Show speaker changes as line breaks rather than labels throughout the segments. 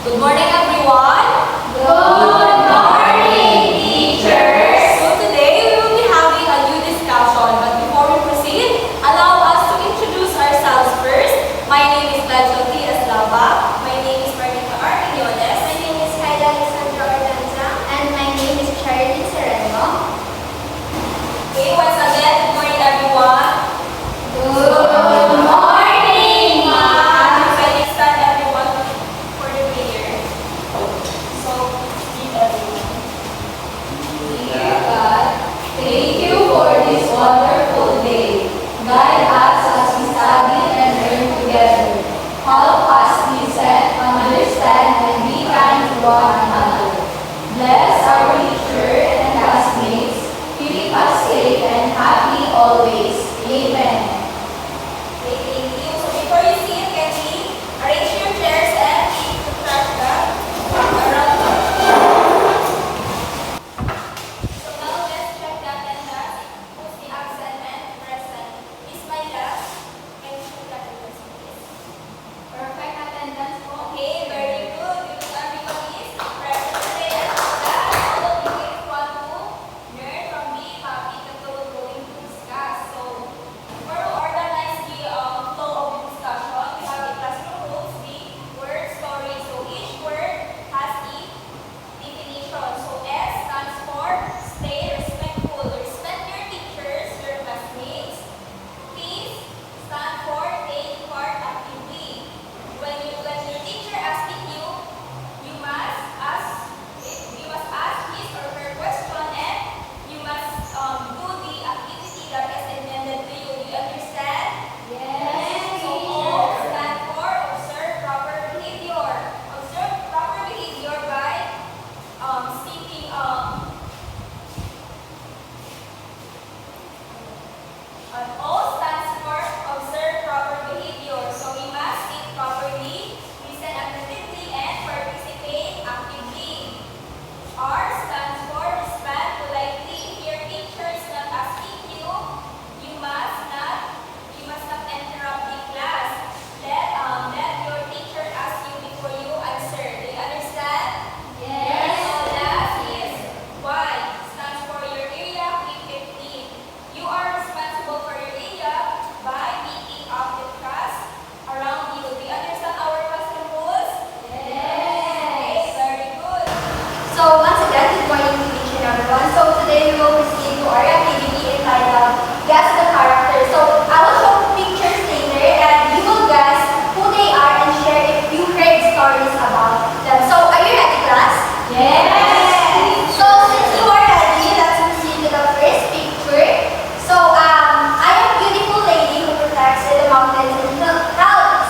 Good morning, everyone.
Good morning, teachers.
So today we will be having a new discussion, but before we proceed, allow us to introduce ourselves first. My name is Blanchel T. Eslava. My name is Marita R. Quinones.
My name is Kyla Alexandra Ordanza. And my name is Charity Sereno.
Okay, once again, good morning, everyone.
Good morning, ma'am.
Please stand, everyone, for the prayer. So, please, everyone.
Dear God, thank you for this wonderful day. Guide us as we study and learn together. Help us listen, understand, and be kind to one another. Bless our teacher and classmates. Keep us safe and happy always. Amen.
Okay, thank you. So before you sit, can we arrange your chairs and refresh around. So now let's check the attendance. Who's the absent and present? Miss Myla, can you show the attendance, please?
Perfect attendance po.
Okay, very good. Because everybody is present today and that all of you guys want to learn from the topic that we're going to discuss. So for to organize the flow of the discussion, we have a classroom rules, the word story. So each word has a definition. So S stands for stay respectful. Respect your teachers, your classmates. P stands for take part actively. When your teacher asking you, you must ask his or her question and you must do the activity that is intended to you. Do you understand?
Yes,
So O stand for observe proper behavior. Observe proper behavior by seeking an O stands for observe proper behavior. So we must sit properly, listen attentively, and participate actively. R stands for respond politely. If your teacher is not asking you, you must not interrupt the class. Let your teacher ask you before you answer. Do you understand?
Yes.
So last is Y stands for your area, keep it clean. You are responsible for your area by picking up the trash around you. Do you understand our classroom rules? Okay, very good.
So once again, good morning to each and everyone. So today we will proceed to our activity entitled Guess the Character. So I will show pictures later and you will guess who they are and share if you heard stories about them. So are you ready, class? Yes! So since you are ready, let's proceed to the first picture. So I am a beautiful lady who protects the mountains and helps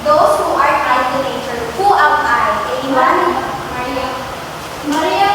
those who are kind to nature. Who am I? Anyone? Maria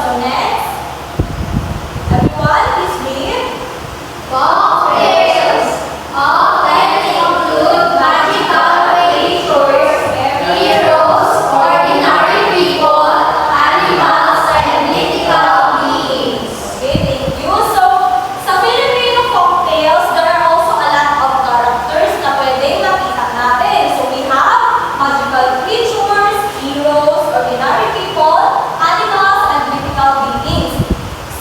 So next, everyone, please read.
Folk tales of them include magical creatures, heroes, ordinary people, animals, and mythical beings.
Okay, thank you. So, sa Filipino folktales, there are also a lot of characters na pwedeng makita natin. So, we have magical creatures, heroes, ordinary people, animals, and mythical beings.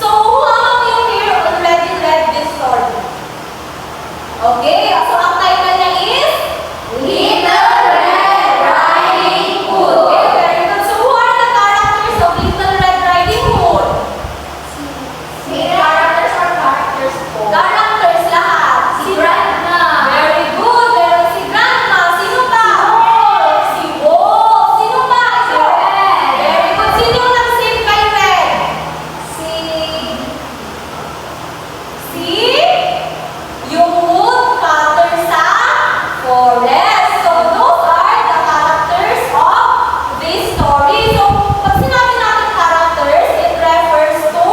So, who among you here already read this story? Okay, so ang title niya is
Little Red Riding Hood.
Okay, very good. So, who are the characters of Little Red Riding Hood?
May characters or characters po?
Characters lahat.
Si Grandma.
Very good. Meron si Grandma. Sino pa? Si Wolf. Sino pa?
Si Red.
Very good. Sino yung nag-save kay Red? Yung woodcutter sa forest. So, those are the characters of this story. So, pag sinabi natin characters, it refers to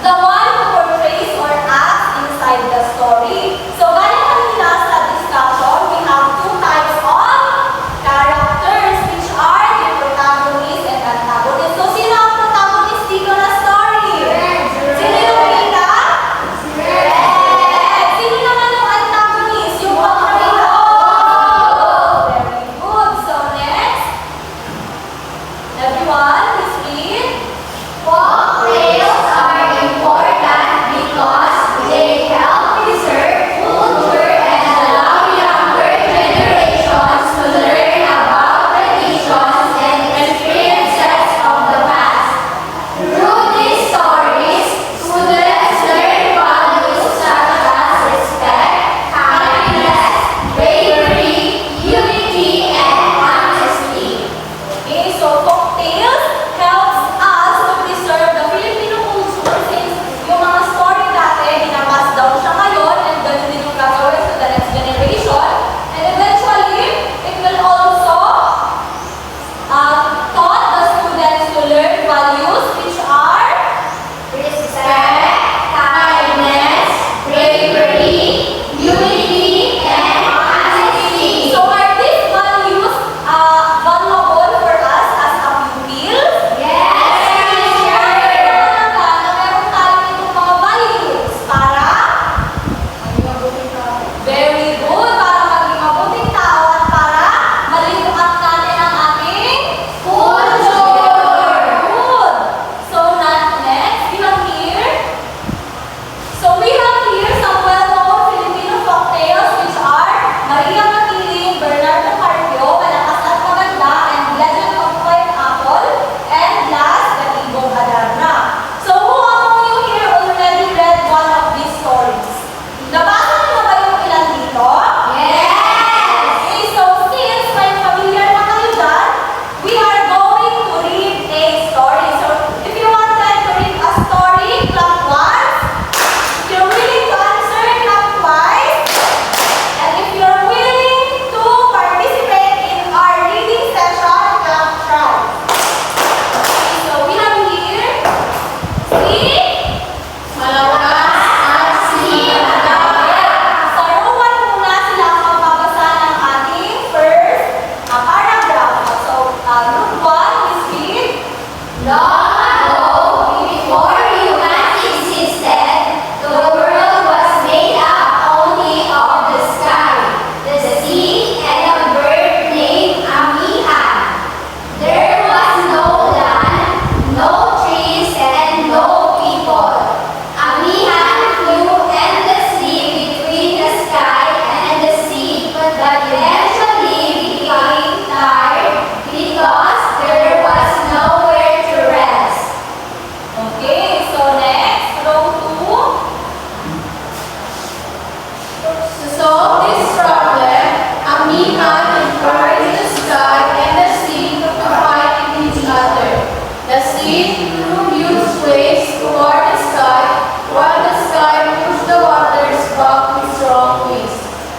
the one who portrays or acts inside the story. So, galing kanina sa discussion, we have two types of characters, which are the protagonist and antagonist. So, sino ang protagonist dito na story? Sino yung bida? Sino naman yung antagonist? Yung pangkabida? Very good. So, next. Everyone, please read.
Folk tales are important because they help preserve culture and allow younger generations to learn about traditions and experiences of the past. Through these stories, students learn values such as respect, kindness, bravery, unity, and honesty.
Okay, so folktales helps us to preserve the Filipino culture since yung mga story dati, binapass down siya ngayon and ganun din yung gagawin to the next generation. And eventually, it will also taught the students to learn values which are
Respect, kindness, bravery, unity, and honesty.
So are these values valuable for us as a pupil?
Yes, teacher.
Na meron tayo itong mga values para very good, para maging mabuting tao at para malimukat natin ang ating
Culture.
Good. So next, we have here. So we have here some well-known Filipino folktales which are Maria Matiling, Bernardo Carpio, Malakas at Maganda, and Legend of White Apple, and last, Gatibong Adarna. So who among you here already read one of these stories? Nabasa niyo ba yung ilan dito? Okay, so since may familiar na kayo dyan, we are going to read a story. So if you wanted to read a story, clap once. If you're willing to answer, clap twice. And if you're willing to participate in our reading session, clap thrice. Okay, so we have here, see?
Malakas at siya.
Sa row 1 muna sila ang magbabasa ng ating first paragraph. So, group 1 is read.
Long ago, before humans existed, the world was made up only of the sky, the sea, and a bird named Amihan. There was no land, no trees, and no people. Amihan flew endlessly between the sky and the sea, but eventually became tired because there was nowhere to rest.
Okay, so next, row 2.
To solve this problem, Amihan encouraged the sky and the sea to fight with each other. The sea threw huge waves toward the sky, while the sky pushed the waters back with strong winds.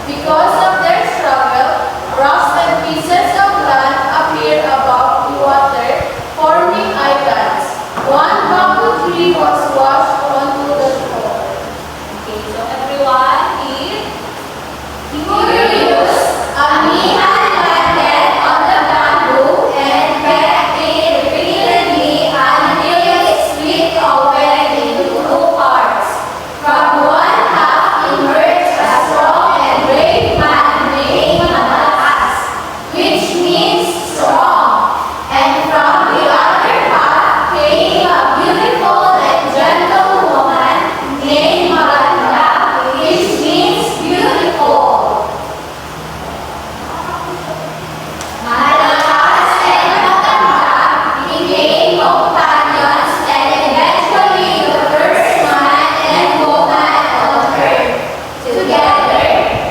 Because of their struggle, rocks and pieces of land appeared above the water, forming a One bamboo tree was washed onto the shore.
Okay, so everyone, read.
Curious, Amihan landed on the bamboo and pecked it repeatedly until it split open into two parts. From one half emerged a strong and brave man named Malakas, which means strong, and from the other half came a beautiful and gentle woman named Maganda, which means beautiful. Malakas and Maganda became companions and eventually the first man and woman on earth. Together,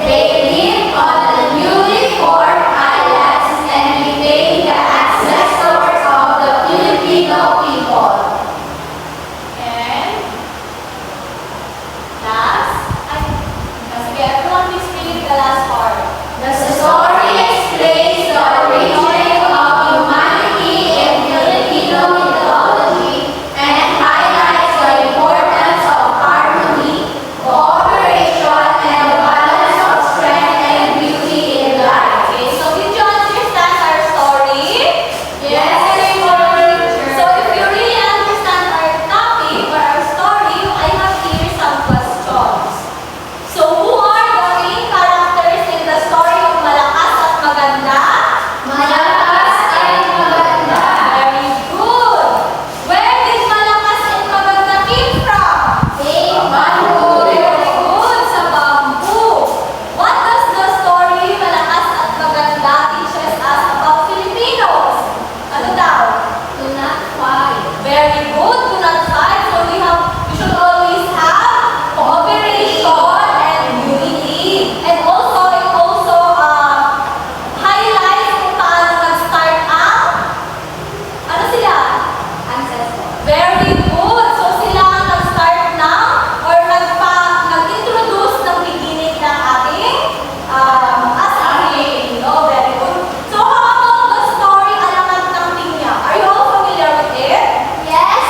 they lived on the newly formed islands and became the ancestors of the Filipino people.
And last, sige, everyone please read the last part.
The story explains the origin of humanity in Filipino mythology and highlights the importance of harmony, cooperation, and the balance of strength and beauty in life.
Okay, so did you understand our story?
Yes, teacher.
So if you really understand our topic or our story, I have here some questions. So who are the main characters in the story of Malakas at Maganda?
Malakas and Maganda.
Very good. Where did Malakas and Maganda came from?
Bamboo.
Very good, sa bamboo. What does the story Malakas at Maganda teaches us about Filipinos? Ano daw?
Do not fight.
Very good, do not fight. So we should always have cooperation and unity. And also, it also highlights kung paano nag-start ang, ano sila?
Ancestor.
Very good. So sila ang nag-start ng, or nag-introduce ng beginning ng ating as a Filipino. Very good. So how about the story Alamat ng Pinya? Are you all familiar with it?
Yes,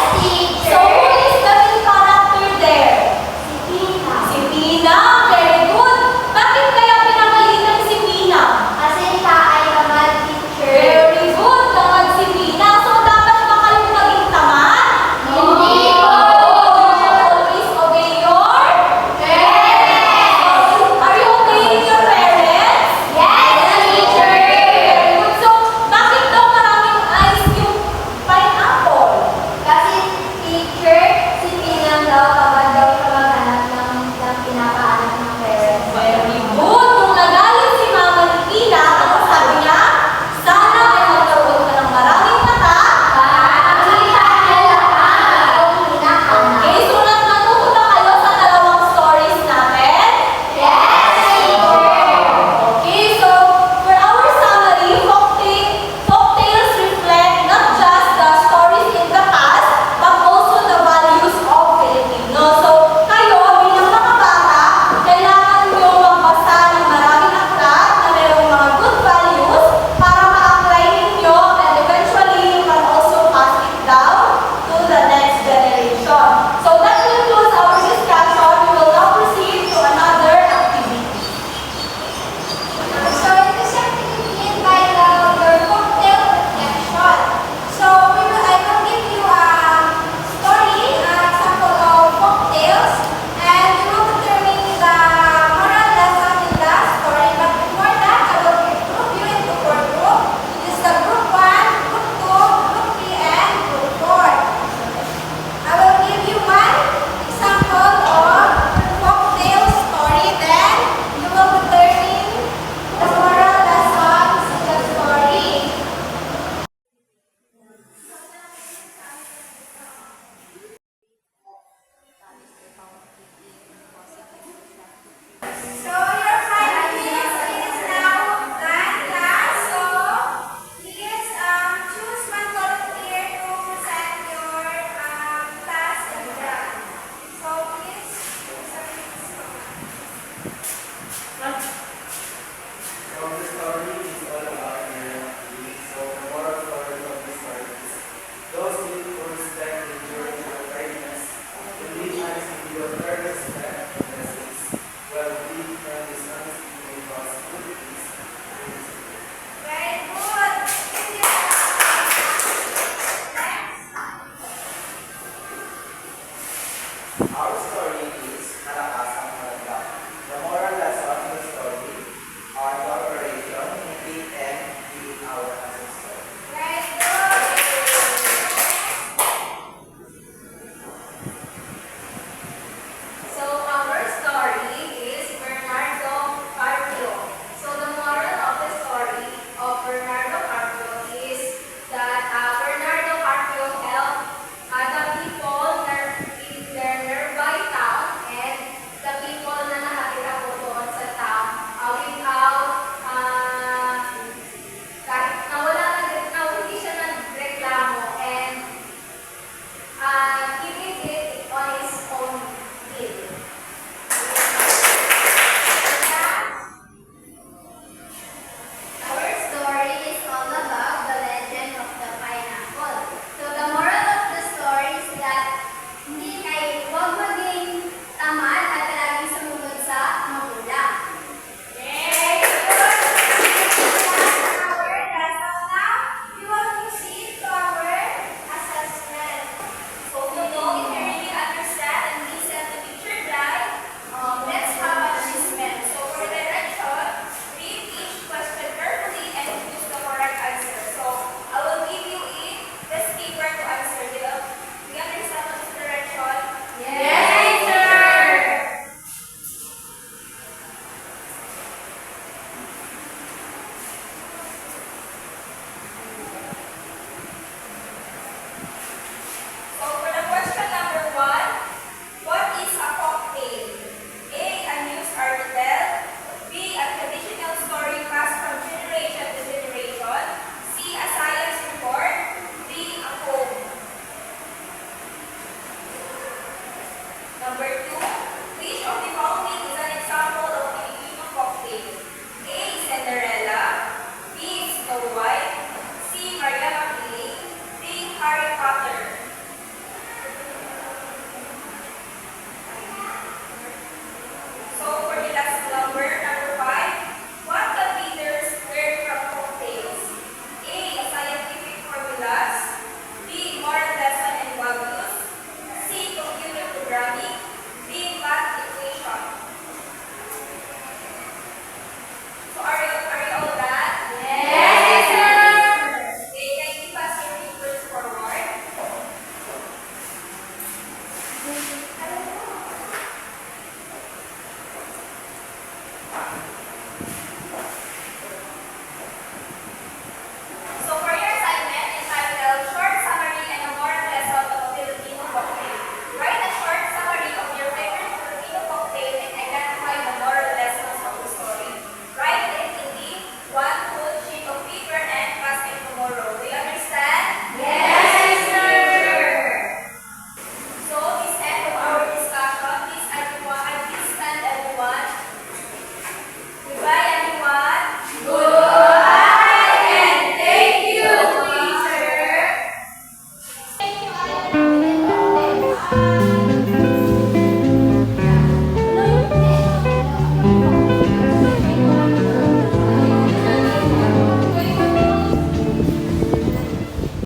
Our story is Malakas